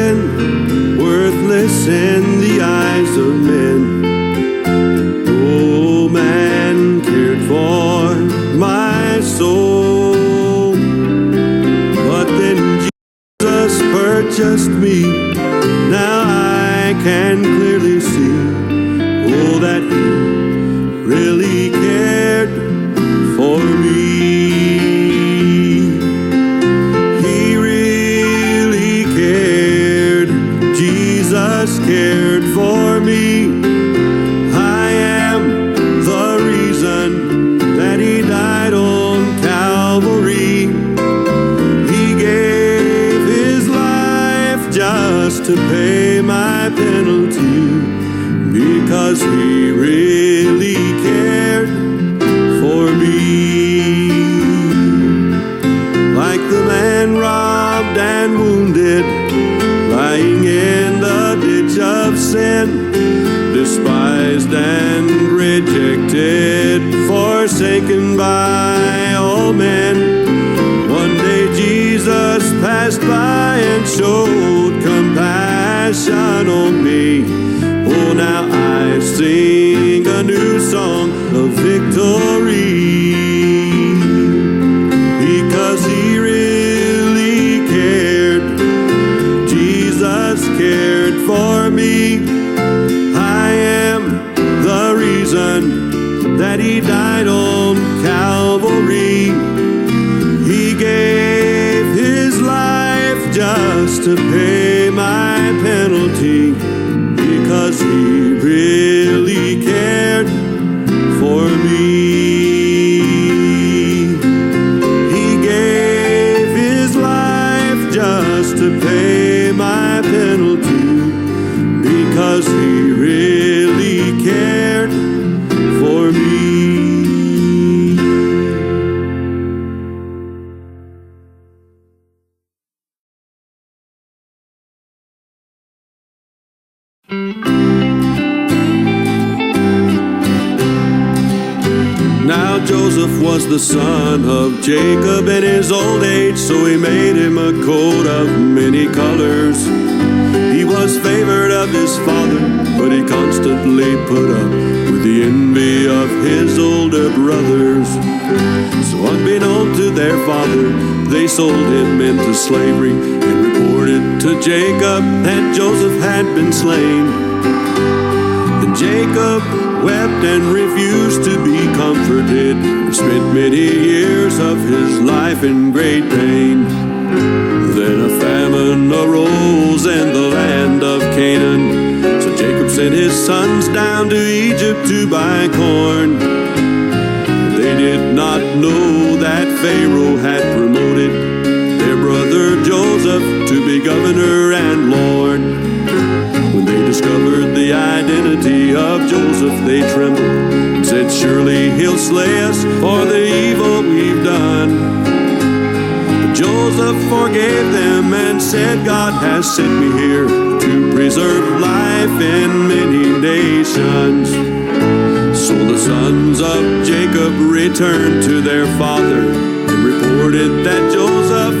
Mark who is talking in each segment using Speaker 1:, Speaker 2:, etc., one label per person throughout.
Speaker 1: sin, worthless in the eyes of men. No man cared for my soul, but then Jesus purchased me. Now I can clearly see, oh, that He really cared for me. He really cared. Jesus cared for me. I am the reason that He died on Calvary. He gave His life just to pay my penalty, because He really cared for me. Like the man robbed and wounded, lying in the ditch of sin, despised and rejected, forsaken by all men. One day Jesus passed by and showed compassion on me. Oh, now I sing a new song of victory, because He really cared. Jesus cared for me. I am the reason that He died on Calvary. He gave His life just to pay my penalty, because He really cared for me. He gave His life just to pay my penalty, because He really cared for me. Now Joseph was the son of Jacob in his old age, so he made him a coat of many colors. He was favored of his father, but he constantly put up with the envy of his older brothers. So unbeknown to their father, they sold him into slavery and reported to Jacob that Joseph had been slain. And Jacob wept and refused to be comforted. He spent many years of his life in great pain. Then a famine arose in the land of Canaan, so Jacob sent his sons down to Egypt to buy corn. They did not know that Pharaoh had promoted their brother Joseph to be governor and lord. When they discovered the identity of Joseph, they trembled and said, "Surely he'll slay us for the evil we've done." But Joseph forgave them and said, "God has sent me here to preserve life in many nations." So the sons of Jacob returned to their father and reported that Joseph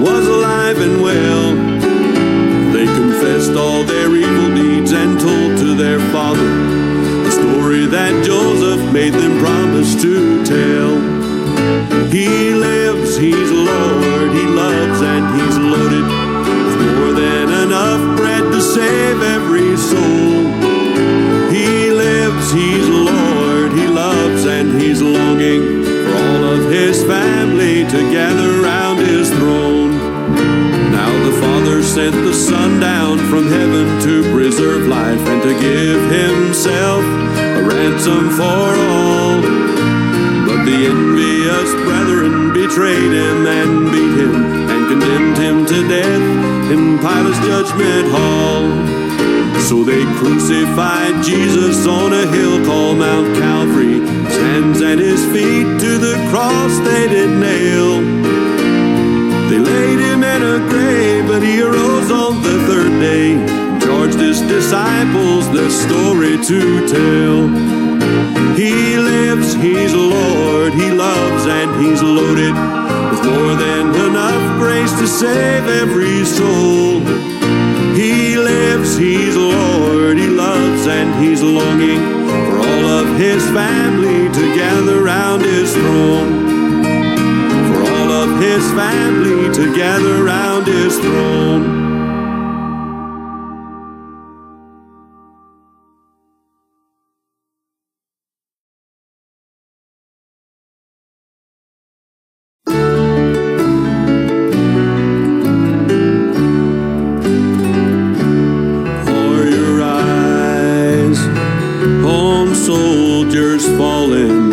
Speaker 1: was alive and well. They confessed all their evil deeds and told to their father the story that Joseph made them promise to tell. He lives, He's Lord, He loves, and He's loaded with more than enough bread to save every soul. He lives, He's Lord, He loves, and He's longing for all of His family to gather round His throne. Now the Father sent the Son down from heaven to preserve life and to give Himself a ransom for all. But the envious brethren betrayed Him and beat Him and condemned Him to death in Pilate's judgment hall. So they crucified Jesus on a hill called Mount Calvary. His hands and His feet to the cross they did nail. They laid Him in a grave, but He arose on the third day, charged His disciples this story to tell. He lives, He's Lord, He loves, and He's loaded with more than enough grace to save every soul. family to gather round his throne. For all of his family to gather round his throne. Soldiers fallen,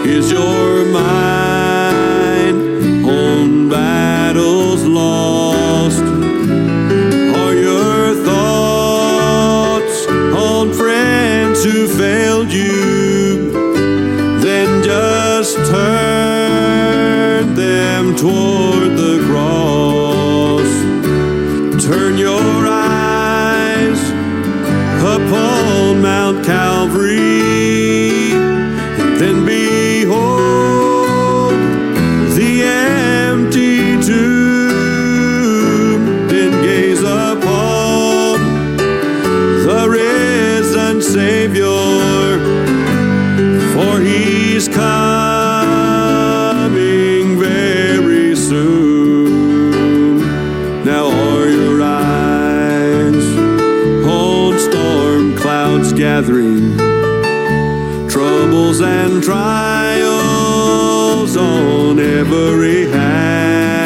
Speaker 1: is your mind on battles lost? Are your thoughts on friends who failed you? Then just turn them toward the cross. Turn your eyes upon Mount Calvary, and then behold the empty tomb. Then gaze upon the risen Savior, for he's coming very soon. Now are your eyes on storm clouds gathering, troubles and trials on every hand?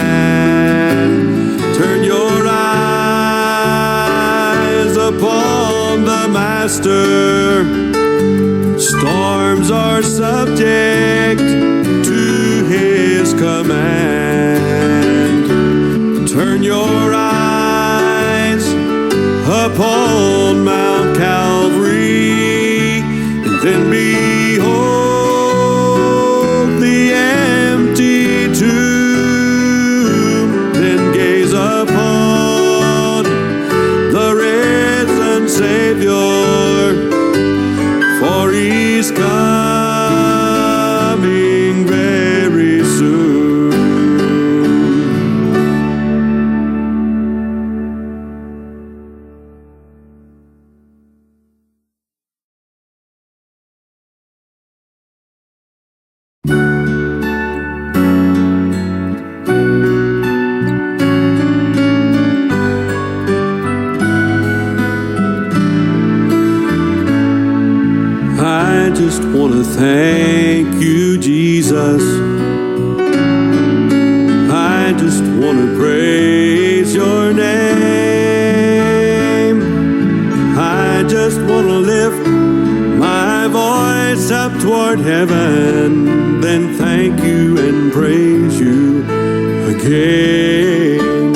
Speaker 1: Turn your eyes upon the Master. Storms are subject to his command. Turn your eyes upon Mount Calvary, and then behold the empty tomb. Then gaze upon the risen Savior, for he's coming very soon. I just want to thank you, Jesus. I just want to praise your name. I just want to lift my voice up toward heaven, then thank you and praise you again.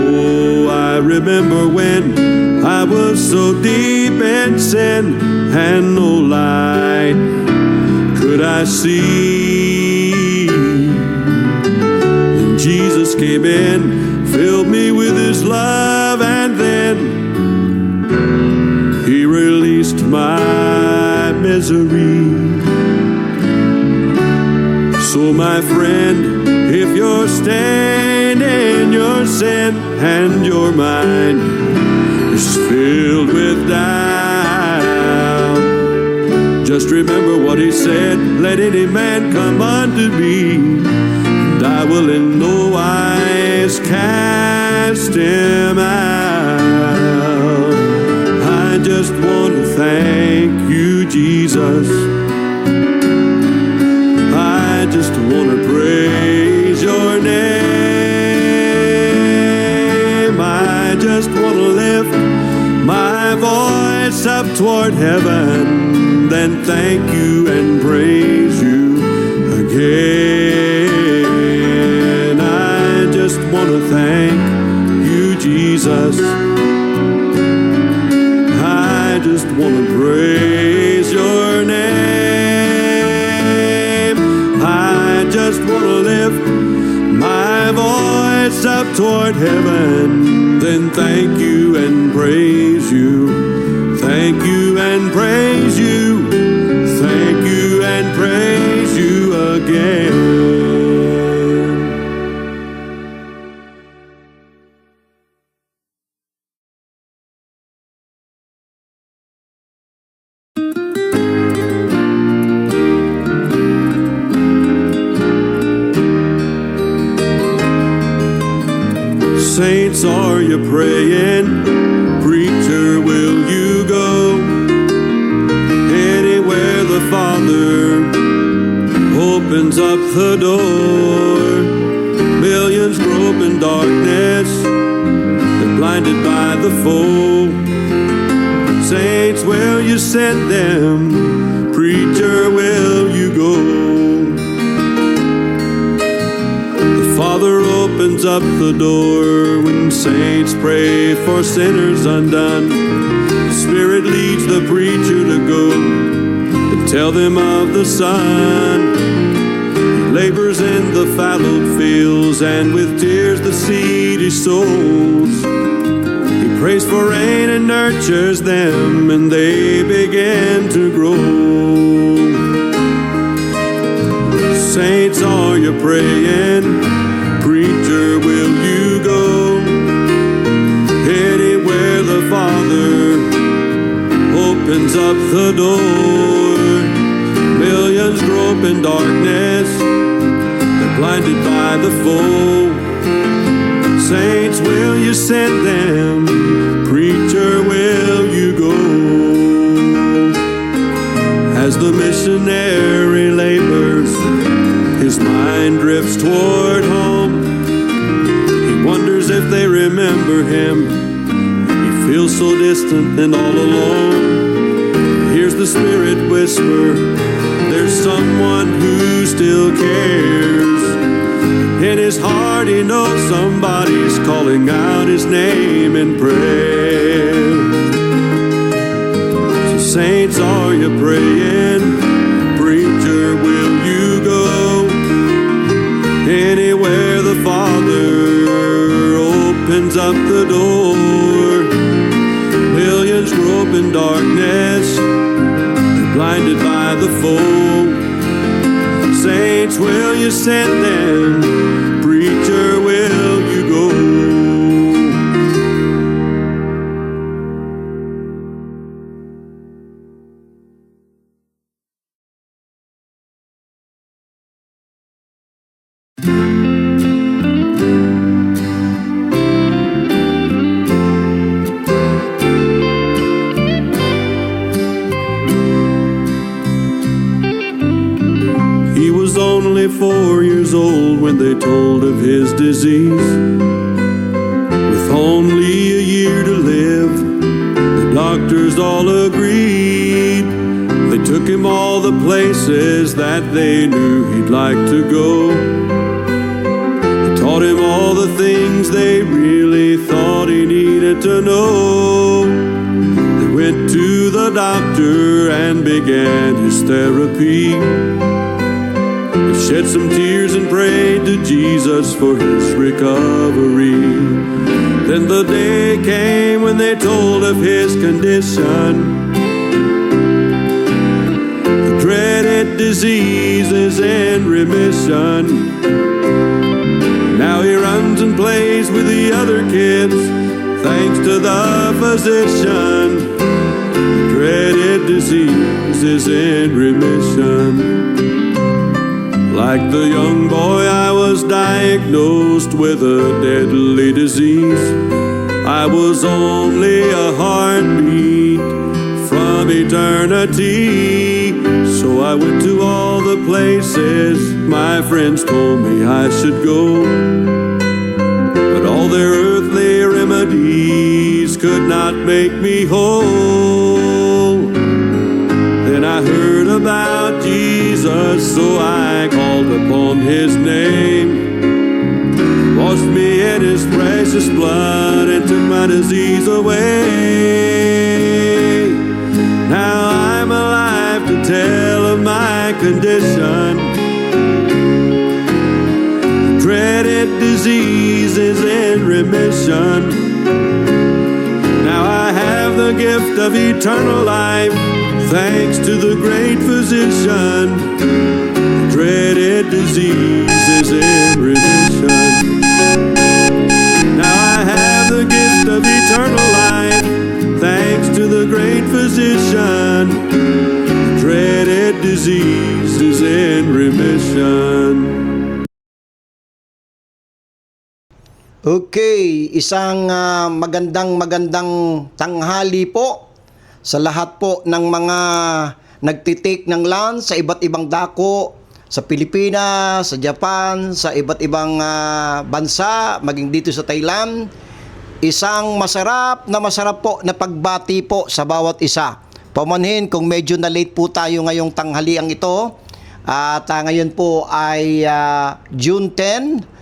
Speaker 1: Oh, I remember when I was so deep in sin and no light could I see. And Jesus came in, filled me with his love, and then he released my misery. So my friend, if you're staying in your sin and your mind is filled with doubt, just remember what he said, let any man come unto me, and I will in no wise cast him out. I just want to thank you, Jesus. I just want to praise your name. I just want to lift my voice up toward heaven, then thank you and praise you again. I just want to thank you, Jesus. I just want to praise your name. I just want to lift my voice up toward heaven, then thank you and praise you. Thank you and praise you. Thank you and praise you again. Saints, are you praying? Preacher, will you go? Anywhere the Father opens up the door. Millions grope in darkness, they're blinded by the foe. Saints, will you send them? Preacher, will you go? The Father opens up the door when saints pray for sinners undone. The Spirit leads the preacher to go and tell them of the Son. He labors in the fallowed fields, and with tears the seed he sows. He prays for rain and nurtures them, and they begin to grow. Saints, are you praying? Preacher, will you go? Anywhere the Father opens up the door. Millions grope in darkness, they're blinded by the foe. Saints, will you send them? Preacher, will you go? As the missionary labors, his mind drifts toward home. He wonders if they remember him. He feels so distant and all alone. He hears the Spirit whisper, there's someone who still cares. In his heart he knows somebody's calling out his name in prayer. So saints, are you praying? Preacher, will you go? Anywhere the Father opens up the door. Millions grope in darkness, they're blinded by the foe. Saints, will you send them? Preacher, will you go? He was only 4 years old when they told of his disease. With only a year to live, the doctors all agreed. They took him all the places that they knew he'd like to go. They taught him all the things they really thought he needed to know. They went to the doctor and began his therapy. Shed some tears and prayed to Jesus for his recovery. Then the day came when they told of his condition. The dreaded disease is in remission. Now he runs and plays with the other kids, thanks to the physician. The dreaded disease is in remission. Like the young boy, I was diagnosed with a deadly disease. I was only a heartbeat from eternity. So I went to all the places my friends told me I should go. But all their earthly remedies could not make me whole. Then I heard about Jesus, so I called upon his name. Washed me in his precious blood and took my disease away. Now I'm alive to tell of my condition. The dreaded disease is in remission. Now I have the gift of eternal life, thanks to the great physician. The dreaded disease is in remission. Now I have the gift of eternal life, thanks to the great physician. The dreaded disease is in remission.
Speaker 2: Okay, isang magandang tanghali po sa lahat po ng mga nagtitake ng lunch sa iba't ibang dako, sa Pilipinas, sa Japan, sa iba't ibang bansa, maging dito sa Thailand. Isang masarap po na pagbati po sa bawat isa. Pamanhin kung medyo na late po tayo ngayong tanghaliang ito. At ngayon po ay June 10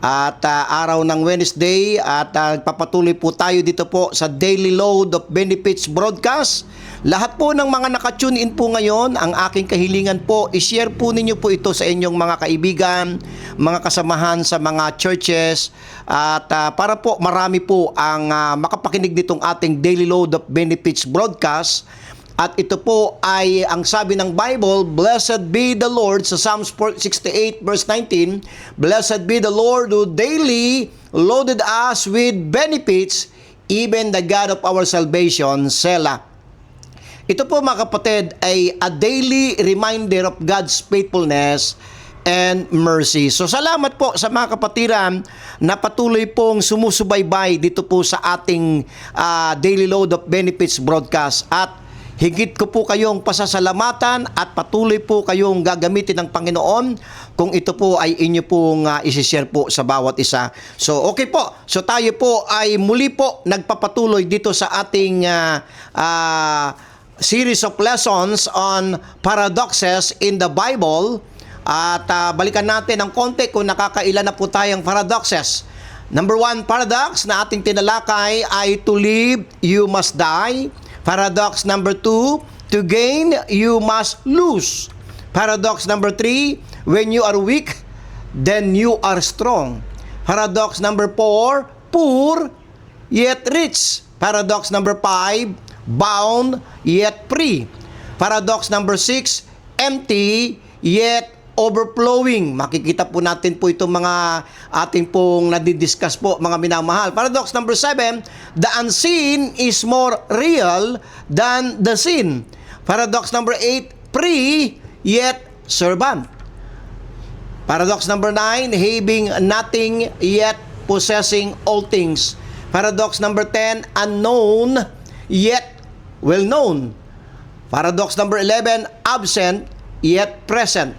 Speaker 2: at araw ng Wednesday at papatuloy po tayo dito po sa Daily Load of Benefits broadcast. Lahat po ng mga nakatune in po ngayon, ang aking kahilingan po, i-share po ninyo po ito sa inyong mga kaibigan, mga kasamahan sa mga churches at para po marami po ang makapakinig nitong ating Daily Load of Benefits broadcast. At ito po ay ang sabi ng Bible, Blessed be the Lord, sa Psalms 68 verse 19, Blessed be the Lord who daily loaded us with benefits, even the God of our salvation, Selah. Ito po mga kapatid ay a daily reminder of God's faithfulness and mercy. So salamat po sa mga kapatiran na patuloy pong sumusubaybay dito po sa ating Daily Load of Benefits broadcast. At higit ko po kayong pasasalamatan at patuloy po kayong gagamitin ng Panginoon kung ito po ay inyo pong isi-share po sa bawat isa. So okay po. So tayo po ay muli po nagpapatuloy dito sa ating series of lessons on paradoxes in the Bible. At balikan natin ng konti kung nakakailan na po tayong paradoxes. Number 1 paradox na ating tinalakay ay to live, you must die. Paradox number 2, to gain, you must lose. Paradox number 3, when you are weak, then you are strong. Paradox number 4, poor, yet rich. Paradox number 5, bound, yet free. Paradox number 6, empty, yet overflowing. Makikita po natin po itong mga ating pong nadidiscuss po, mga minamahal. Paradox number 7, the unseen is more real than the seen. Paradox number 8, free yet servant. Paradox number 9, having nothing yet possessing all things. Paradox number 10, unknown yet well known. Paradox number 11, absent yet present.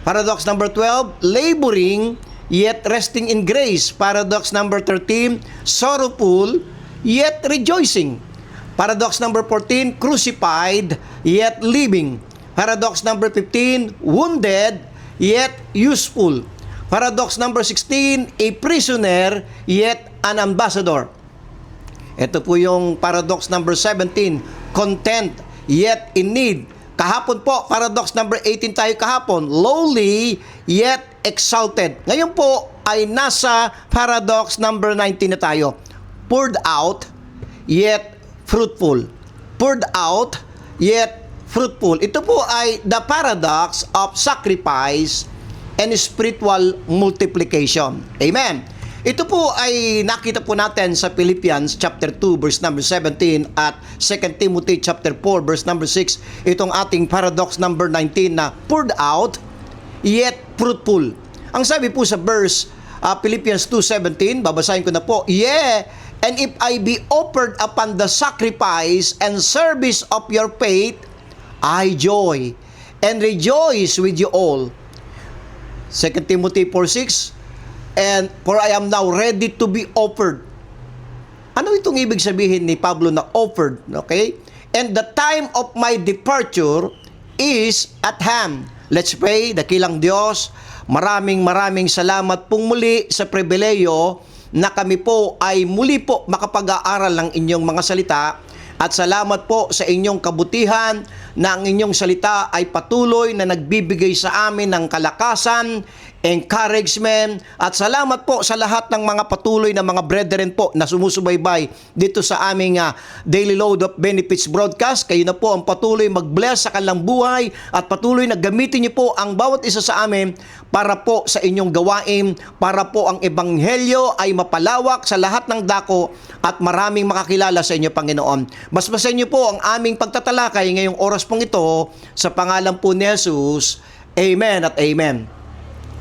Speaker 2: Paradox number 12, laboring yet resting in grace. Paradox number 13, sorrowful yet rejoicing. Paradox number 14, crucified yet living. Paradox number 15, wounded yet useful. Paradox number 16, a prisoner yet an ambassador. Ito po yung paradox number 17, content yet in need. Kahapon po, paradox number 18 tayo kahapon, lowly yet exalted. Ngayon po ay nasa paradox number 19 na tayo, poured out yet fruitful. Poured out yet fruitful. Ito po ay the paradox of sacrifice and spiritual multiplication. Amen. Ito po ay nakita po natin sa Philippians chapter 2 verse number 17 at 2 Timothy chapter 4 verse number 6. Itong ating paradox number 19 na poured out yet fruitful. Ang sabi po sa verse Philippians 2:17, babasahin ko na po. Yeah, and if I be offered upon the sacrifice and service of your faith, I joy and rejoice with you all. 2 Timothy 4:6, and for I am now ready to be offered. Ano itong ibig sabihin ni Pablo na offered? Okay? And the time of my departure is at hand. Let's pray. Dakilang Diyos, maraming salamat pong muli sa pribileyo na kami po ay muli po makapag-aaral ng inyong mga salita. At salamat po sa inyong kabutihan na ang inyong salita ay patuloy na nagbibigay sa amin ng kalakasan, encouragement, at salamat po sa lahat ng mga patuloy na mga brethren po na sumusubaybay dito sa aming Daily Load of Benefits broadcast. Kayo na po ang patuloy mag-bless sa kanilang buhay at patuloy na gamitin niyo po ang bawat isa sa amin para po sa inyong gawain, para po ang ebanghelyo ay mapalawak sa lahat ng dako at maraming makakilala sa inyo, Panginoon. Basbasan niyo po ang aming pagtatalakay ngayong oras pong ito sa pangalan po ni Jesus. Amen at amen.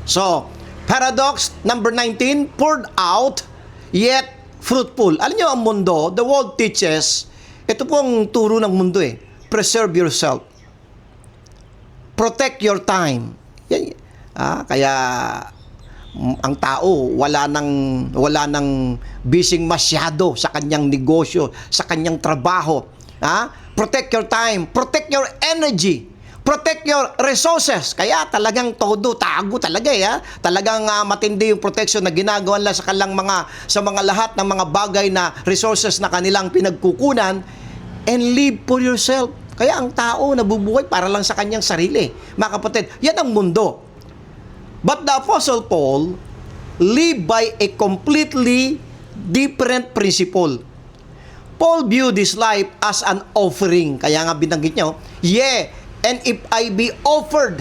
Speaker 2: So, paradox number 19, poured out yet fruitful. Alam niyo, ang mundo, the world teaches, ito po ang turo ng mundo preserve yourself. Protect your time. Yan, kaya ang tao wala nang busy masyado sa kanyang negosyo, sa kanyang trabaho. Protect your time, protect your energy, protect your resources. Kaya talagang tago talaga Talagang matindi yung protection na ginagawa nila sa mga lahat ng mga bagay na resources na kanilang pinagkukunan, and live for yourself. Kaya ang tao nabubuhay para lang sa kanyang sarili. Mga kapatid, yan ang mundo. But the Apostle Paul lived by a completely different principle. Paul viewed his life as an offering. Kaya nga binanggit niya, and if I be offered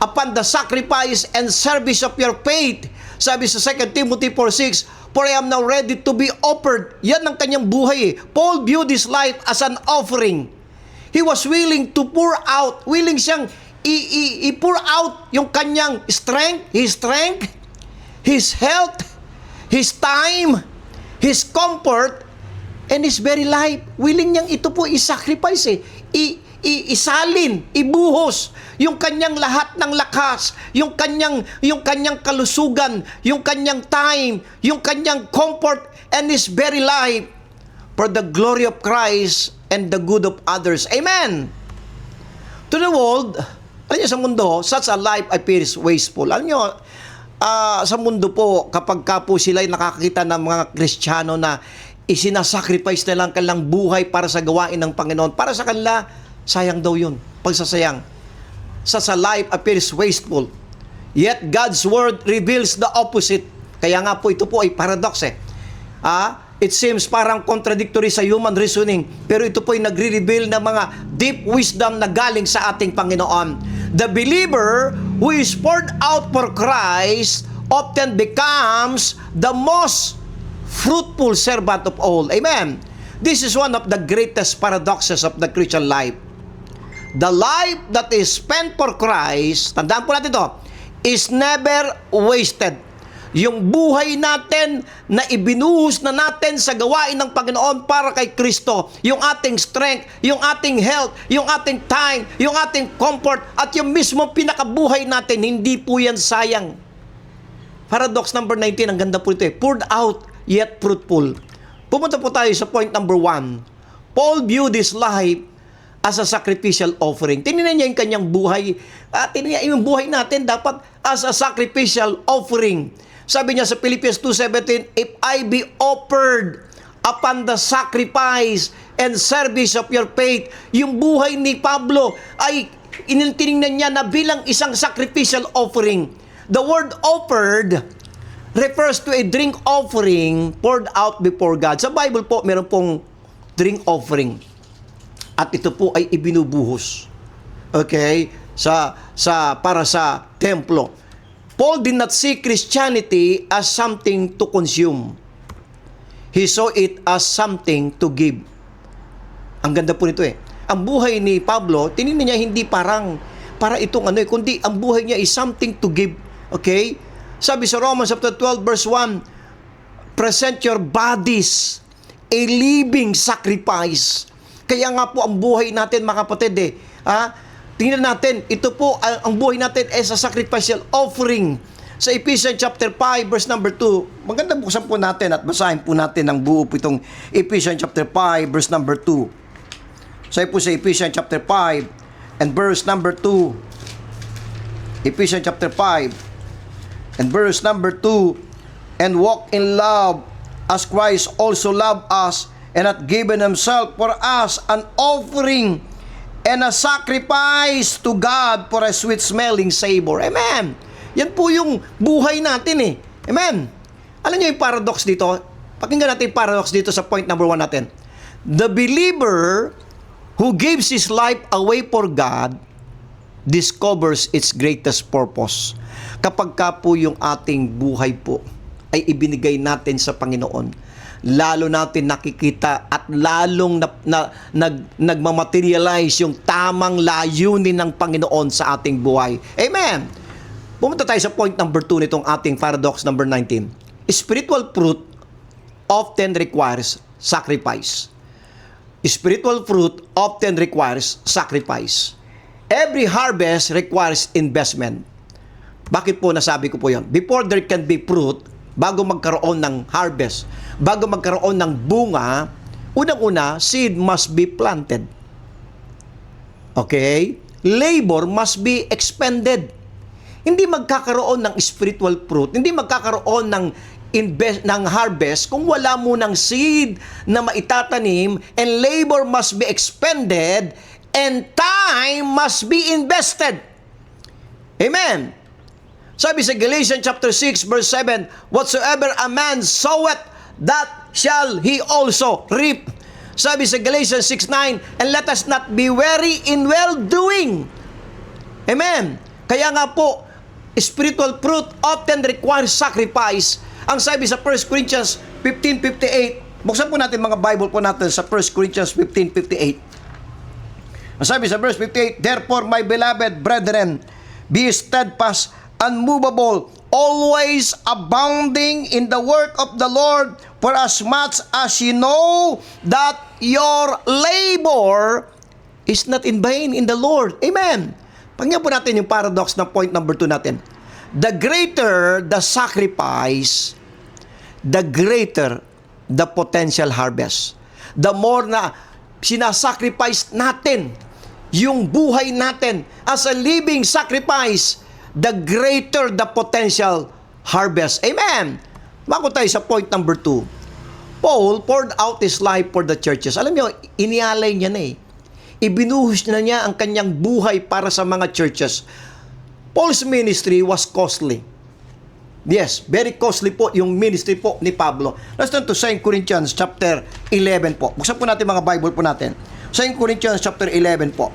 Speaker 2: upon the sacrifice and service of your faith, sabi sa 2 Timothy 4:6, for I am now ready to be offered. Yan ang kanyang buhay. Paul viewed his life as an offering. He was willing to pour out, willing siyang i-pour out yung kanyang strength, his health, his time, his comfort, and his very life. Willing niyang ito po i-sacrifice isalin, ibuhos yung kanyang lahat ng lakas, yung kanyang kalusugan, yung kanyang time, yung kanyang comfort, and his very life for the glory of Christ and the good of others. Amen. To the world, alam niyo, sa mundo, such a life appears wasteful. Alam niyo, sa mundo po, kapag po sila'y nakakita ng mga Kristiyano na isinasacrifice na lang kanilang buhay para sa gawain ng Panginoon, para sa kanila, sayang daw yun. Pagsasayang. Such a life appears wasteful. Yet God's Word reveals the opposite. Kaya nga po ito po ay paradox It seems parang contradictory sa human reasoning, pero ito po ay nagre-reveal ng mga deep wisdom na galing sa ating Panginoon. The believer who is poured out for Christ often becomes the most fruitful servant of all. Amen. This is one of the greatest paradoxes of the Christian life. The life that is spent for Christ, tandaan po natin ito, is never wasted. Yung buhay natin na ibinuhos na natin sa gawain ng Panginoon para kay Kristo, yung ating strength, yung ating health, yung ating time, yung ating comfort, at yung mismo pinakabuhay natin, hindi po yan sayang. Paradox number 19, ang ganda po ito poured out, yet fruitful. Pumunta po tayo sa point number 1. Paul viewed his life as a sacrificial offering. Tinignan niya yung kanyang buhay. Tinignan yung buhay natin dapat as a sacrificial offering. Sabi niya sa Philippians 2:17, if I be offered upon the sacrifice and service of your faith, yung buhay ni Pablo ay tinignan niya na bilang isang sacrificial offering. The word offered refers to a drink offering poured out before God. Sa Bible po, meron pong drink offering. At ito po ay ibinubuhos. Okay? Para sa templo. Paul did not see Christianity as something to consume. He saw it as something to give. Ang ganda po nito Ang buhay ni Pablo, tinignan niya hindi para itong kundi ang buhay niya is something to give. Okay? Sabi sa Romans chapter 12 verse 1, present your bodies a living sacrifice. Kaya nga po ang buhay natin, mga kapatid tingnan natin, ito po ang buhay natin as a sacrificial offering. Sa Ephesians chapter 5 verse number 2, maganda buksan po natin at basahin po natin ang buo po itong Ephesians chapter 5 verse number 2. Sabi po sa Ephesians chapter 5 and verse number 2. Ephesians chapter 5 and verse number 2, and walk in love as Christ also loved us and hath given himself for us an offering and a sacrifice to God for a sweet smelling savor. Amen. Yan po yung buhay natin Amen. Alam niyo yung paradox dito? Pakinggan natin yung paradox dito sa point number 1 natin. The believer who gives his life away for God discovers its greatest purpose. Kapag ka po yung ating buhay po ay ibinigay natin sa Panginoon, lalo natin nakikita at lalong nagmamaterialize yung tamang layunin ng Panginoon sa ating buhay. Amen! Pumunta tayo sa point number 2 nitong ating paradox number 19. spiritual fruit often requires sacrifice. Spiritual fruit often requires sacrifice. Every harvest requires investment. Bakit po nasabi ko po yon? Before there can be fruit, bago magkaroon ng harvest, bago magkaroon ng bunga, unang-una, seed must be planted. Okay? Labor must be expended. Hindi magkakaroon ng spiritual fruit, hindi magkakaroon ng harvest kung wala mo ng seed na maitatanim, and labor must be expended and time must be invested. Amen. Sabi sa Galatians chapter 6 verse 7, whatsoever a man soweth, that shall he also reap. Sabi sa Galatians 6:9, and let us not be weary in well-doing. Amen. Kaya nga po, spiritual fruit often requires sacrifice. Ang sabi sa 1 Corinthians 15:58, buksan po natin mga Bible po natin sa 1 Corinthians 15:58. Ang sabi sa verse 58, therefore, my beloved brethren, be steadfast, unmovable, always abounding in the work of the Lord, for as much as you know that your labor is not in vain in the Lord. Amen. Pakinggan po natin yung paradox na point number 2 natin. The greater the sacrifice, the greater the potential harvest. The more na sinasacrifice natin yung buhay natin as a living sacrifice, the greater the potential harvest. Amen. Mako tayo sa point number 2. Paul poured out his life for the churches. Alam niyo, inialay niya na eh. Ibinuhos na niya ang kanyang buhay para sa mga churches. Paul's ministry was costly. Yes, very costly po yung ministry po ni Pablo. Let's turn to 2 Corinthians chapter 11 po. Buksan po natin mga Bible po natin. 2 Corinthians chapter 11 po.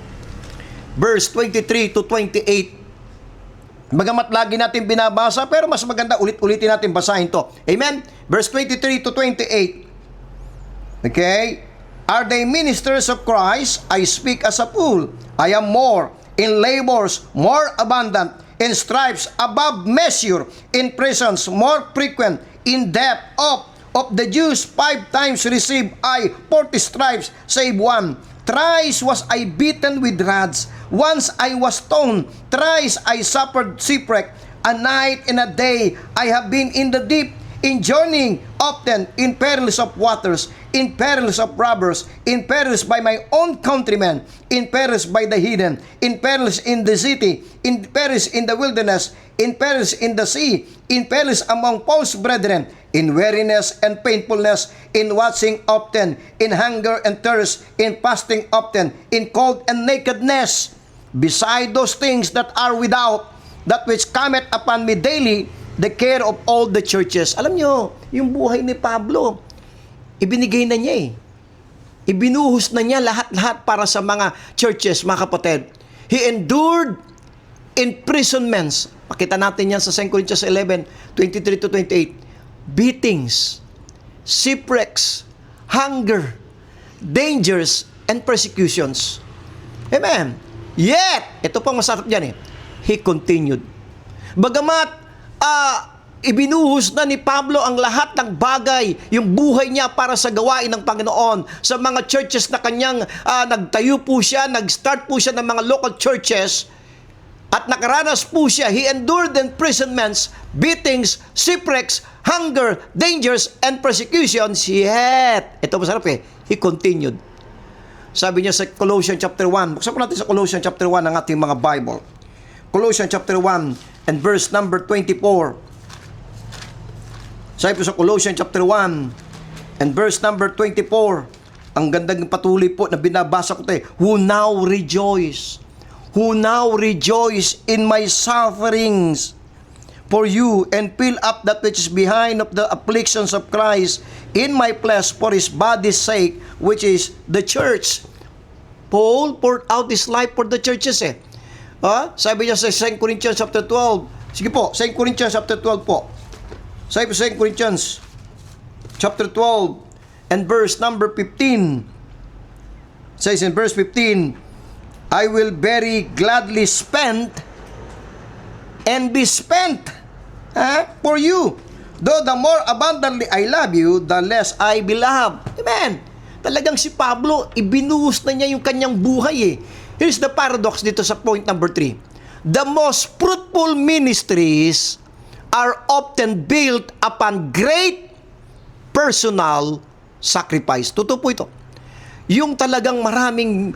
Speaker 2: Verse 23 to 28. Bagamat lagi natin binabasa, pero mas maganda ulit-ulitin natin basahin to. Amen? Verse 23 to 28. Okay? Are they ministers of Christ? I speak as a fool. I am more in labors, more abundant, in stripes above measure, in prisons more frequent, in debt of the Jews 5 times received I 40 stripes, save one. Thrice was I beaten with rods, once I was stoned, thrice I suffered shipwreck, a night and a day I have been in the deep, in journeying often, in perils of waters, in perils of robbers, in perils by my own countrymen, in perils by the heathen, in perils in the city, in perils in the wilderness, in perils in the sea, in perils among false brethren, in weariness and painfulness, in watching often, in hunger and thirst, in fasting often, in cold and nakedness, beside those things that are without, that which cometh upon me daily, the care of all the churches. Alam nyo, yung buhay ni Pablo, ibinigay na niya eh. Ibinuhos na niya lahat-lahat para sa mga churches, mga kapatid. He endured imprisonments. Pakita natin yan sa 2 Corinthians 11, 23 to 28. Beatings, shipwrecks, hunger, dangers, and persecutions. Amen. Yet, ito pang masarap dyan eh. He continued. Bagamat ibinuhos na ni Pablo ang lahat ng bagay, yung buhay niya para sa gawain ng Panginoon, sa mga churches na kanyang nagtayo po siya, nag-start po siya ng mga local churches, at nakaranas po siya. He endured imprisonments, beatings, shipwrecks, hunger, dangers, and persecutions. Yet, ito masarap eh, he continued. Sabi niya sa Colossians chapter 1, buksan po natin sa Colossians chapter 1 ang ating mga Bible. Colossians chapter 1 and verse number 24. Sabi po sa Colossians chapter 1 and verse number 24. Ang gandang patuloy po na binabasa ko tayo. Who now rejoice in my sufferings for you, and fill up that which is behind of the afflictions of Christ in my flesh for his body's sake, which is the church. Paul poured out his life for the churches eh. Sabi niya sa 2 Corinthians chapter 12. Sige po, 2 Corinthians chapter 12 po. Sabi po 2 Corinthians chapter 12 and verse number 15. Says in verse 15, I will very gladly spend and be spent for you. Though the more abundantly I love you, the less I beloved. Amen. Talagang si Pablo, ibinuhos na niya yung kanyang buhay eh. Here's the paradox dito sa point number 3. The most fruitful ministries are often built upon great personal sacrifice. Totoo po ito. Yung talagang maraming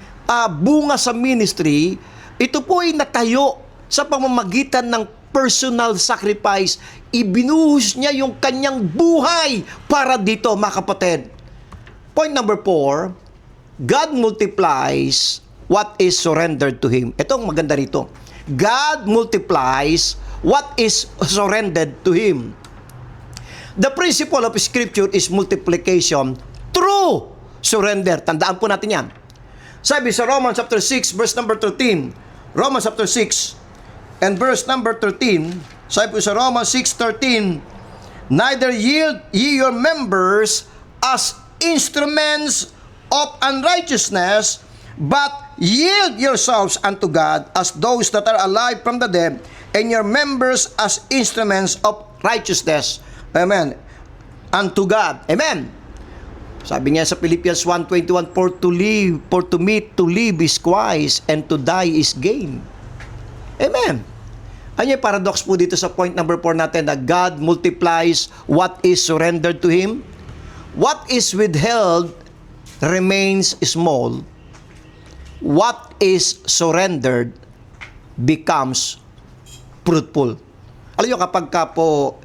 Speaker 2: bunga sa ministry, ito po ay natayo sa pamamagitan ng personal sacrifice. Ibinuhos niya yung kanyang buhay para dito, mga kapatid. Point number 4, God multiplies what is surrendered to Him. Ito ang maganda rito. God multiplies what is surrendered to Him. The principle of Scripture is multiplication through surrender. Tandaan po natin yan. Sabi sa Romans chapter 6, verse number 13. Romans chapter 6 and verse number 13. Sabi po sa Romans 6:13, neither yield ye your members as instruments of unrighteousness, but yield yourselves unto God as those that are alive from the dead, and your members as instruments of righteousness. Amen. Unto God. Amen. Sabi niya sa Philippians 1:21, for to live is Christ, and to die is gain. Amen. Ano yung paradox po dito sa point number 4 natin, na God multiplies what is surrendered to Him? What is withheld remains small. What is surrendered becomes fruitful. Alam nyo, kapag ka po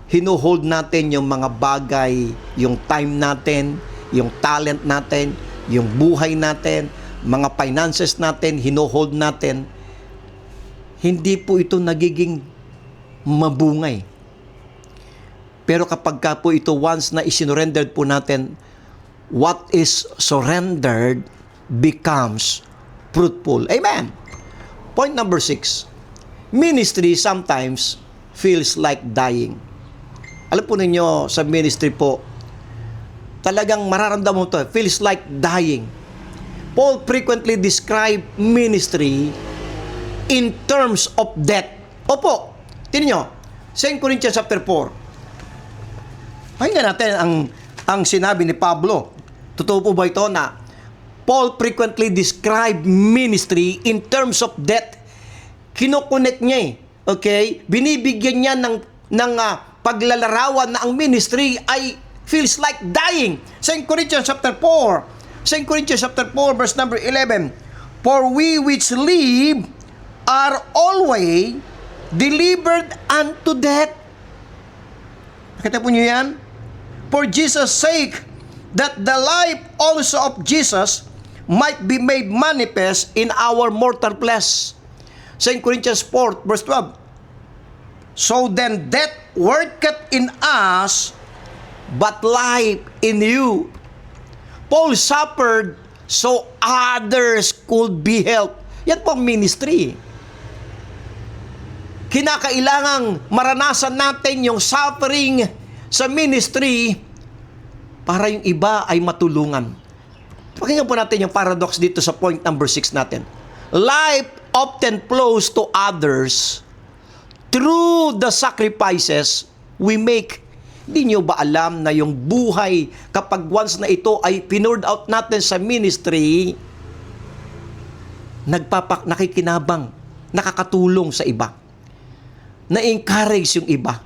Speaker 2: hinuhold natin yung mga bagay, yung time natin, yung talent natin, yung buhay natin, mga finances natin, hinuhold natin, hindi po ito nagiging mabungay. Pero kapag ka po ito once na isinurrendered po natin, what is surrendered becomes fruitful. Amen. Point number 6. Ministry sometimes feels like dying. Alam po ninyo, sa ministry po, talagang mararamdaman mo ito, feels like dying. Paul frequently described ministry in terms of death. Opo, tingnan nyo, 2 Corinthians chapter 4. Pakinggan natin ang sinabi ni Pablo. Totoo po ba ito na Paul frequently described ministry in terms of death? Kinokonek niya eh. Okay? Binibigyan niya ng paglalarawan na ang ministry ay feels like dying. 2 Corinthians chapter 4. 2 Corinthians chapter 4 verse number 11. For we which live are always delivered unto death. Nakita po niyo yan? For Jesus' sake, that the life also of Jesus might be made manifest in our mortal flesh. 2 Corinthians 4 verse 12. So then death worketh in us, but life in you. Paul suffered so others could be helped. Yan po ang ministry. Kinakailangang maranasan natin yung suffering sa ministry para yung iba ay matulungan. Pakinggan po natin yung paradox dito sa point number 6 natin. Life often flows to others through the sacrifices we make. Hindi nyo ba alam na yung buhay, kapag once na ito ay pinoured out natin sa ministry, nakikinabang, nakakatulong sa iba, na-encourage yung iba,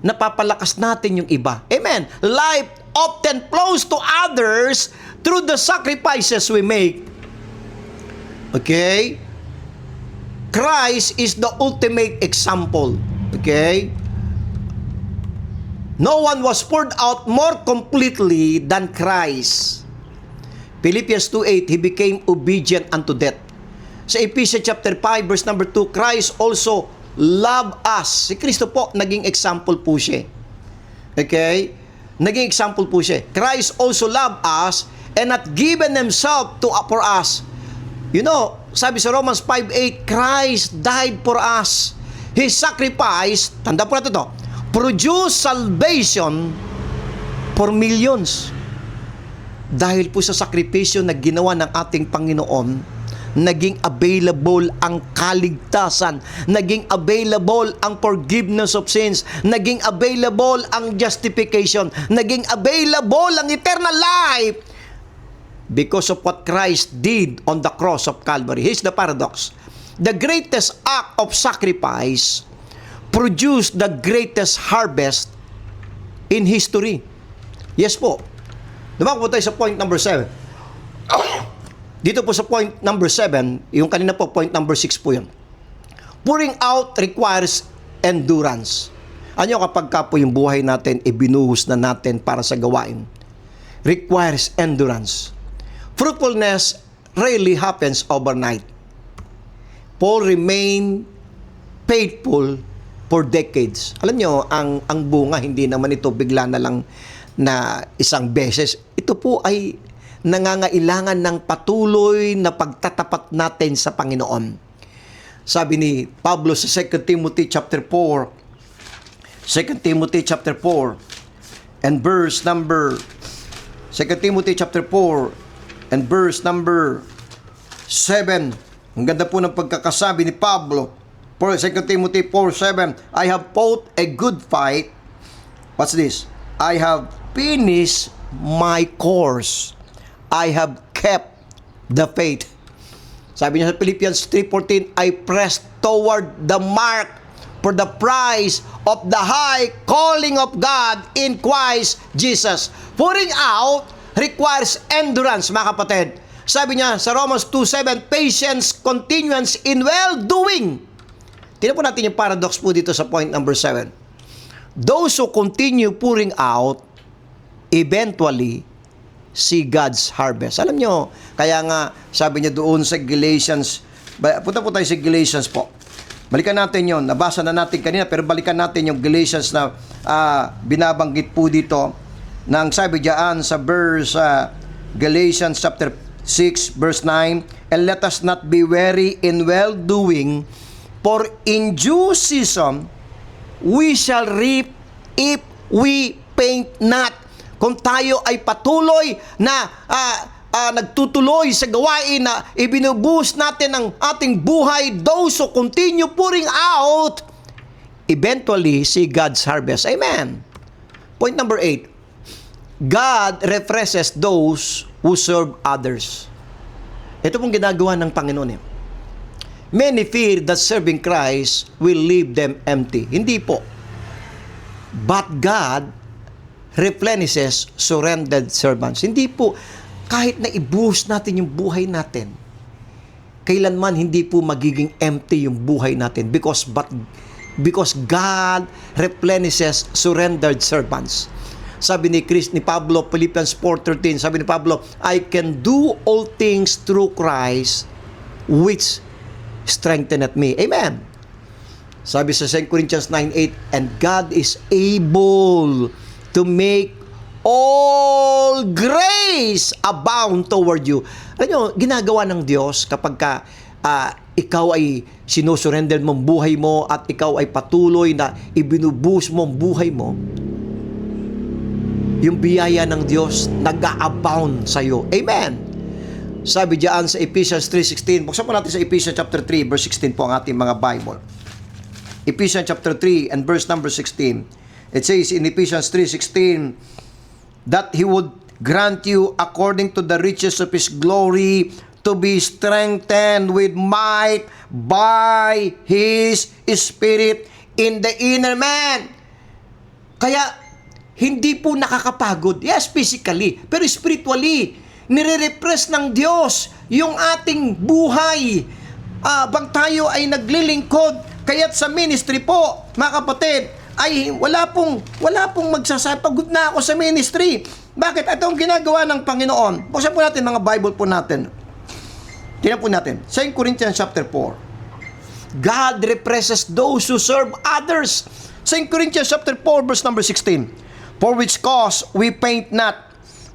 Speaker 2: napapalakas natin yung iba. Amen. Life often flows to others through the sacrifices we make. Okay? Christ is the ultimate example. Okay? No one was poured out more completely than Christ. Philippians 2:8, He became obedient unto death. Sa Ephesians chapter 5, verse number 2, Christ also loved us. Si Kristo po, naging example po siya. Okay? Naging example po siya. Christ also loved us and not given Himself for us. You know, sabi sa Romans 5:8, Christ died for us. His sacrifice, tanda po natin ito, produce salvation for millions. Dahil po sa sakripisyo na ginawa ng ating Panginoon, naging available ang kaligtasan, naging available ang forgiveness of sins, naging available ang justification, naging available ang eternal life because of what Christ did on the cross of Calvary. Here's the paradox. The greatest act of sacrifice produced the greatest harvest in history. Yes po. Dumako po tayo sa point number 7. Dito po sa point number 7, yung kanina po, point number 6 po yun. Pouring out requires endurance. Ano kapag ka po yung buhay natin, ibinuhos na natin para sa gawain? Requires endurance. Fruitfulness rarely happens overnight. Paul remained faithful for decades. Alam nyo, ang bunga, hindi naman ito bigla na lang na isang beses. Ito po ay nangangailangan ng patuloy na pagtatapat natin sa Panginoon. Sabi ni Pablo sa 2 Timothy chapter 4, 2 Timothy chapter 4 and verse number 2 Timothy chapter 4 and verse number 7. Ang ganda po ng pagkakasabi ni Pablo. 2 Timothy 4:7, I have fought a good fight. What's this? I have finished my course. I have kept the faith. Sabi niya sa Philippians 3:14, I press toward the mark for the prize of the high calling of God in Christ Jesus. Pouring out requires endurance, mga kapatid. Sabi niya sa Romans 2:7, patience, continuance in well-doing. Tingnan po natin yung paradox po dito sa point number 7. Those who continue pouring out eventually see God's harvest. Alam nyo, kaya nga sabi niya doon sa Galatians, punta po tayo sa Galatians po. Balikan natin yon. Nabasa na natin kanina, pero balikan natin yung Galatians na binabanggit po dito. Nang sabi diyan sa verse Galatians chapter 6 verse 9, and let us not be weary in well-doing, for in due season we shall reap if we faint not. Kung tayo ay patuloy na nagtutuloy sa gawain na ibinubuhos natin ang ating buhay, those who continue pouring out eventually see God's harvest. Amen. Point number 8. God refreshes those who serve others. Ito pong ginagawa ng Panginoon eh. Many fear that serving Christ will leave them empty. Hindi po. But God replenishes surrendered servants. Hindi po. Kahit na ibuhos natin yung buhay natin, kailanman hindi po magiging empty yung buhay natin because God replenishes surrendered servants. Sabi ni Pablo, Philippians 4:13, sabi ni Pablo, I can do all things through Christ which strengtheneth me. Amen. Sabi sa 2 Corinthians 9:8, and God is able to make all grace abound toward you. Alam nyo, ginagawa ng Diyos kapag ikaw ay sinusurrender mong buhay mo at ikaw ay patuloy na ibinubuhos mong buhay mo, yung biyaya ng Diyos nag-a-abound sa iyo. Amen. Sabi diyan sa Ephesians 3:16. Buksan po natin sa Ephesians chapter 3 verse 16 po ang ating mga Bible. Ephesians chapter 3 and verse number 16. It says in Ephesians 3:16 that He would grant you according to the riches of His glory to be strengthened with might by His Spirit in the inner man. Kaya hindi po nakakapagod. Yes, physically, pero spiritually nire-repress ng Diyos yung ating buhay. Bang tayo ay naglilingkod, kaya't sa ministry po, mga kapatid, ay wala pong magsasabi, pagod na ako sa ministry. Bakit? Ito ang ginagawa ng Panginoon. Buksan po natin mga Bible po natin. Tingnan po natin. 2 Corinthians chapter 4. God represses those who serve others. 2 Corinthians chapter 4 verse number 16. For which cause we faint not,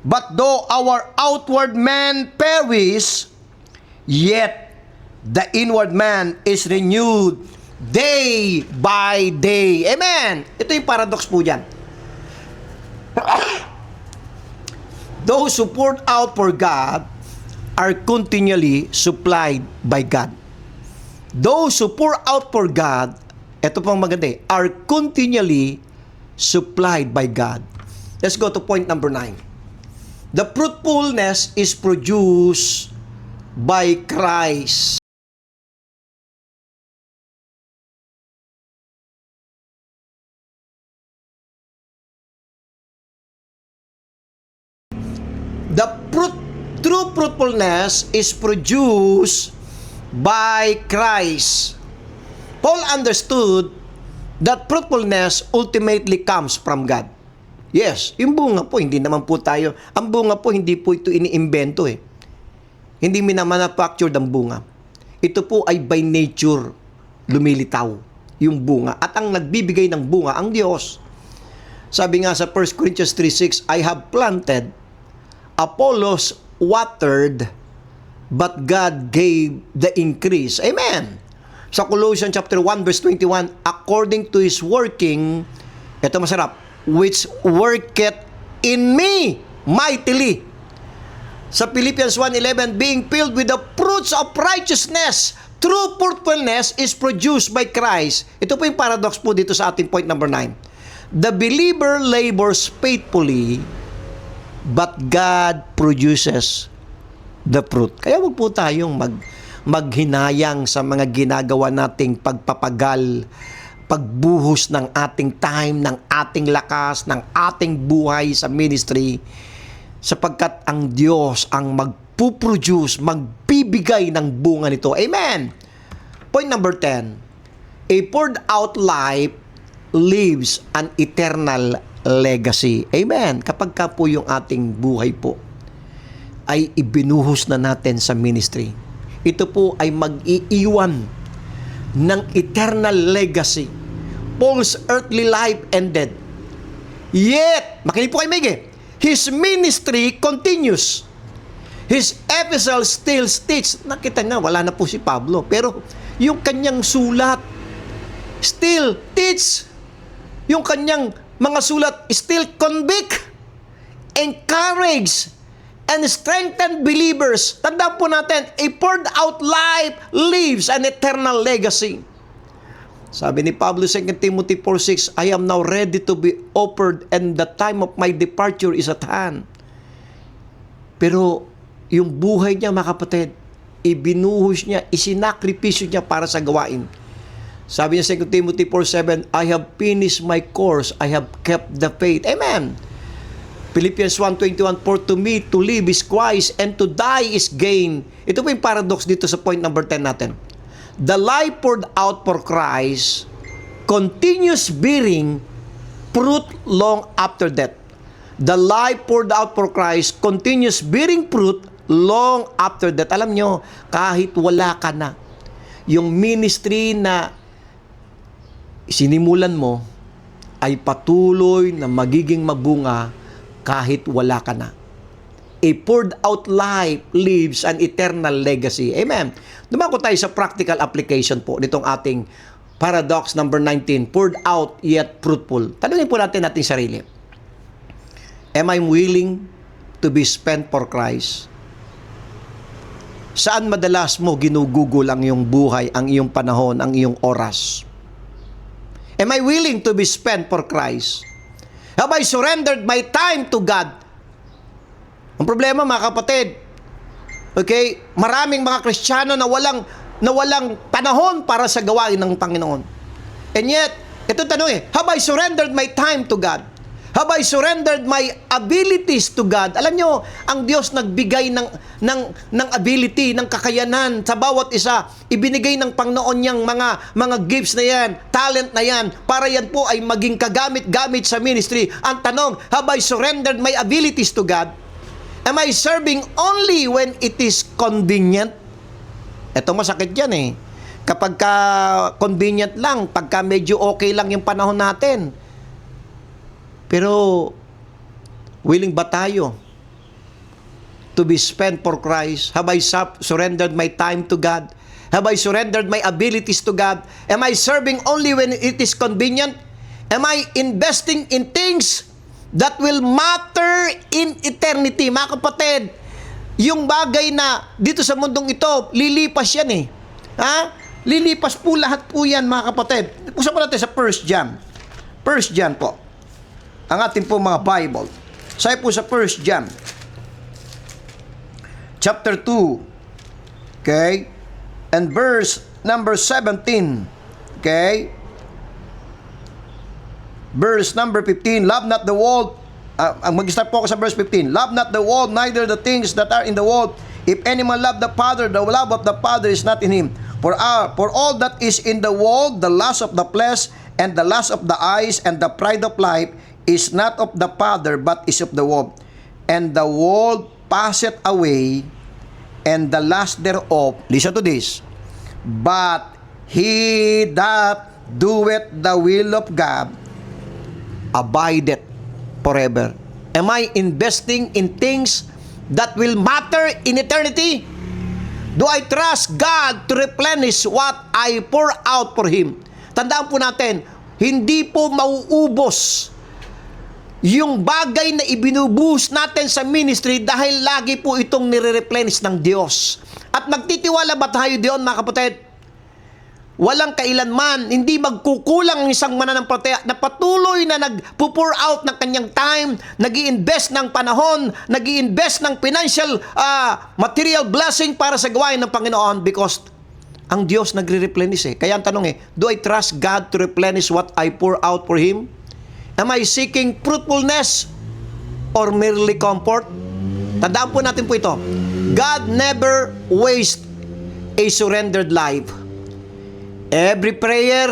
Speaker 2: but though our outward man perish, yet the inward man is renewed day by day. Amen. Ito yung paradox po dyan. Those who poured out for God are continually supplied by God. Those who pour out for God, ito pang maganda are continually supplied by God. Let's go to point number 9. The fruitfulness is produced by Christ. The true fruitfulness is produced by Christ. Paul understood that fruitfulness ultimately comes from God. Yes, yung bunga po, hindi naman po tayo, ang bunga po, hindi po ito iniimbento eh. Hindi minamanufactured ang bunga. Ito po ay by nature lumilitaw yung bunga. At ang nagbibigay ng bunga, ang Diyos. Sabi nga sa 1 Corinthians 3:6, I have planted, Apollos watered, but God gave the increase. Amen. Sa Colossians chapter 1 verse 21, according to His working, ito masarap, which worketh in me mightily. Sa Philippians 1:11, being filled with the fruits of righteousness, true fruitfulness is produced by Christ. Ito po yung paradox po dito sa ating point number 9. The believer labors faithfully, but God produces the fruit. Kaya wag po tayong maghinayang sa mga ginagawa nating pagpapagal, pagbuhos ng ating time, ng ating lakas, ng ating buhay sa ministry, sapagkat ang Diyos ang magpuproduce, magbibigay ng bunga nito. Amen. Point number 10. A poured out life leaves an eternal legacy. Amen. Kapag ka po yung ating buhay po ay ibinuhos na natin sa ministry, ito po ay mag-iiwan ng eternal legacy. Paul's earthly life ended. Yet, makinig po kayo maigi, his ministry continues. His epistles still teach. Nakita na, wala na po si Pablo. Pero yung kanyang sulat still teach. Yung kanyang mga sulat still convict, encourage, and strengthen believers. Tandaan po natin, a poured out life leaves an eternal legacy. Sabi ni Pablo sa 2 Timothy 4:6, I am now ready to be offered and the time of my departure is at hand. Pero yung buhay niya, mga kapatid, ibinuhos niya, isinakripisyo niya para sa gawain. Sabi niya sa 2 Timothy 4:7, I have finished my course, I have kept the faith. Amen. Philippians 1:21, for to me to live is Christ and to die is gain. Ito po yung paradox dito sa point number 10 natin. The life poured out for Christ continues bearing fruit long after death. The life poured out for Christ continues bearing fruit long after death. Alam nyo, kahit wala ka na, yung ministry na sinimulan mo ay patuloy na magiging mabunga kahit wala ka na. A poured out life leaves an eternal legacy. Amen. Dumako tayo sa practical application po nitong ating paradox number 19, poured out yet fruitful. Tanungin po natin sarili. Am I willing to be spent for Christ? Saan madalas mo ginugugol ang iyong buhay, ang iyong panahon, ang iyong oras? Am I willing to be spent for Christ? Have I surrendered my time to God? Ang problema, mga kapatid, okay, maraming mga Kristiyano na walang panahon para sa gawain ng Panginoon. And yet, ito tanong have I surrendered my time to God? Have I surrendered my abilities to God? Alam nyo, ang Diyos nagbigay ng ability, ng kakayanan sa bawat isa. Ibinigay ng Panginoon niyang mga gifts na yan, talent na yan, para yan po ay maging kagamit-gamit sa ministry. Ang tanong, have I surrendered my abilities to God? Am I serving only when it is convenient? Ito masakit yan Kapag convenient lang, pagka medyo okay lang yung panahon natin. Pero, willing ba tayo to be spent for Christ? Have I surrendered my time to God? Have I surrendered my abilities to God? Am I serving only when it is convenient? Am I investing in things that will matter in eternity? Mga kapatid, yung bagay na dito sa mundong ito, lilipas yan eh. Ha? Lilipas po lahat po yan, mga kapatid. Usapan natin sa 1 John. 1 John po. Ang ating po mga Bible. Sabi po sa 1 John. Chapter 2. Okay? And verse number 17. Okay? Verse number 15. Love not the world. Mag-start po ako sa verse 15. Love not the world, neither the things that are in the world. If any man love the Father, the love of the Father is not in him. For all that is in the world, the lust of the flesh, and the lust of the eyes, and the pride of life, is not of the Father, but is of the world. And the world passeth away, and the lust thereof, listen to this, but he that doeth the will of God abideth forever. Am I investing in things that will matter in eternity? Do I trust God to replenish what I pour out for Him? Tandaan po natin, hindi po mauubos yung bagay na ibinubuhos natin sa ministry dahil lagi po itong nire-replenish ng Diyos. At magtitiwala ba tayo diyon, mga kapatid? Walang kailanman, hindi magkukulang ang isang mananampalataya na patuloy na nagpo-pour out ng kanyang time, nag-i-invest ng panahon, nag-i-invest ng financial material blessing para sa gawain ng Panginoon because ang Diyos nagre-replenish eh. Kaya ang tanong eh, do I trust God to replenish what I pour out for Him? Am I seeking fruitfulness or merely comfort? Tandaan po natin po ito. God never wastes a surrendered life. Every prayer,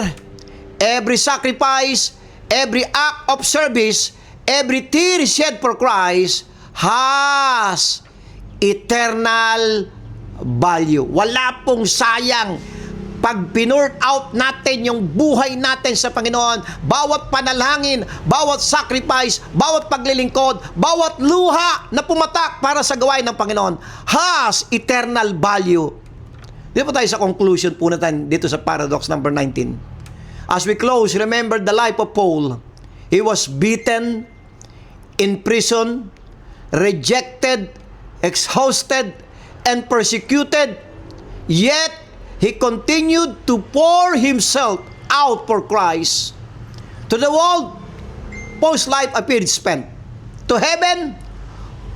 Speaker 2: every sacrifice, every act of service, every tear shed for Christ has eternal value. Wala pong sayang pag pinort out natin yung buhay natin sa Panginoon. Bawat panalangin, bawat sacrifice, bawat paglilingkod, bawat luha na pumatak para sa gawain ng Panginoon has eternal value. Dito po tayo sa conclusion po natin dito sa paradox number 19. As we close, remember the life of Paul. He was beaten, in prison, rejected, exhausted, and persecuted. Yet, he continued to pour himself out for Christ. To the world, Paul's life appeared spent. To heaven,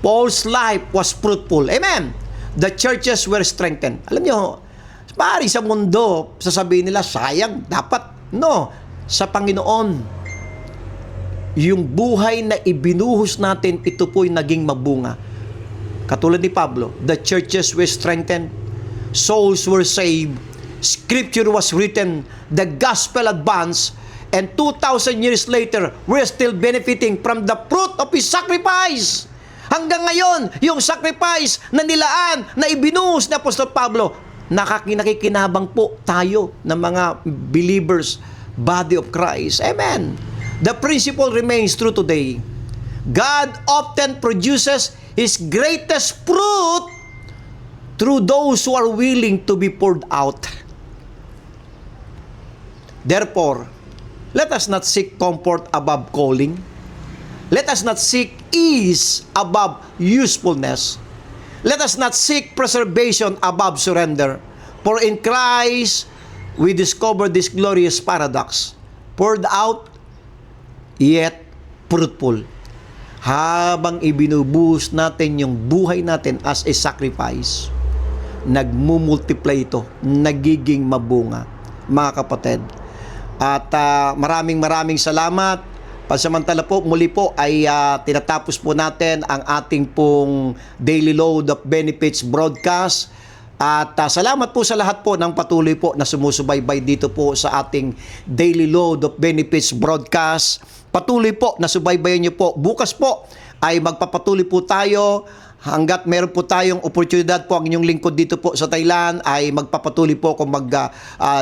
Speaker 2: Paul's life was fruitful. Amen. The churches were strengthened. Alam niyo, pari sa mundo, sasabihin nila, sayang, dapat. No, sa Panginoon, yung buhay na ibinuhos natin, ito po'y naging mabunga. Katulad ni Pablo, the churches were strengthened, souls were saved, scripture was written, the gospel advanced, and 2,000 years later, we're still benefiting from the fruit of His sacrifice. Hanggang ngayon, yung sacrifice na nilaan, na ibinuhos ni Apostol Pablo, nakikinabang po tayo ng mga believers, body of Christ. Amen. The principle remains true today. God often produces His greatest fruit through those who are willing to be poured out. Therefore, let us not seek comfort above calling. Let us not seek ease above usefulness. Let us not seek preservation above surrender. For in Christ, we discover this glorious paradox. Poured out, yet fruitful. Habang ibinubuhos natin yung buhay natin as a sacrifice, nagmumultiply ito, nagiging mabunga, mga kapatid. At maraming salamat. Pansamantala po, muli po ay tinatapos po natin ang ating pong Daily Load of Benefits broadcast. At salamat po sa lahat po ng patuloy po na sumusubaybay dito po sa ating Daily Load of Benefits broadcast. Patuloy po na subaybayan niyo po. Bukas po ay magpapatuloy po tayo hanggat meron po tayong oportunidad po. Ang inyong lingkod dito po sa Thailand ay magpapatuloy po kung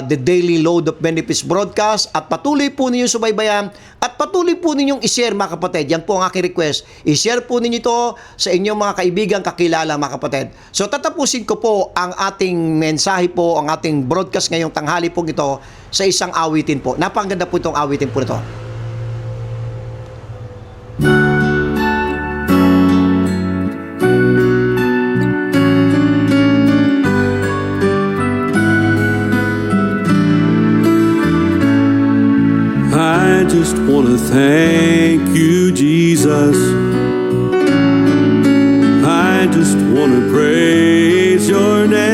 Speaker 2: the Daily Load of Benefits broadcast, at patuloy po ninyong subaybayan at patuloy po ninyong i-share, mga kapatid. Yan po ang aking request. I-share po ninyo ito sa inyong mga kaibigan, kakilala, mga kapatid. So tatapusin ko po ang ating mensahe po, ang ating broadcast ngayong tanghali po ito sa isang awitin po. Napakaganda po itong awitin po ito.
Speaker 1: to thank you, Jesus. I just want to praise your name.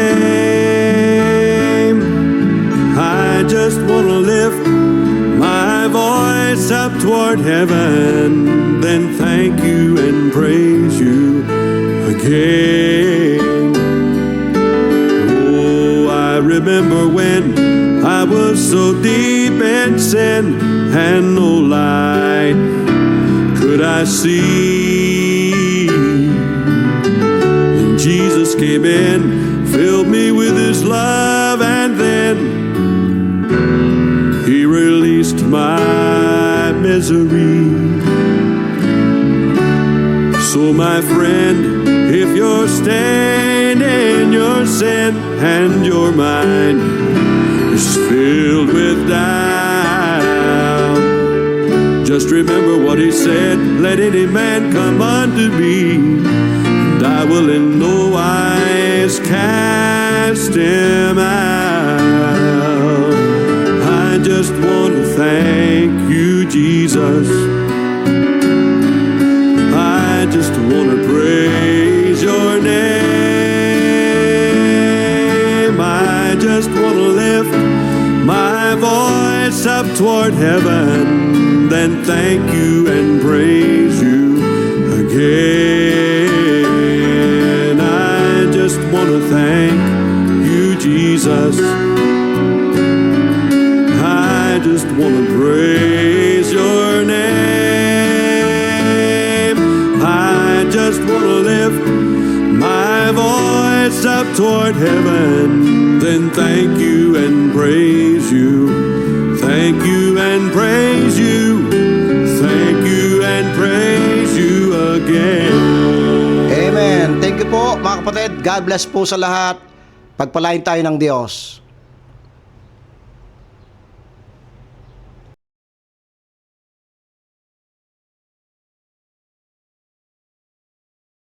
Speaker 1: I just want to lift my voice up toward heaven, then thank you and praise you again. Oh, I remember when I was so deep in sin and no light could I see. And Jesus came in, filled me with his love, and then he released my misery. So my friend, if you're staying in your sin and your mind is filled with doubt, just remember what he said, let any man come unto me, and I will in no wise cast him out. I just want to thank you, Jesus. I just want to praise your name. I just want to lift my voice up toward heaven, then thank you and praise you again. I just want to thank you, Jesus. I just want to praise your name. I just want to lift my voice up toward heaven, then thank you and praise you. Thank you and praise you. Thank you and praise you again.
Speaker 2: Amen. Thank you po mga kapatid. God bless po sa lahat. Pagpalain tayo ng Diyos.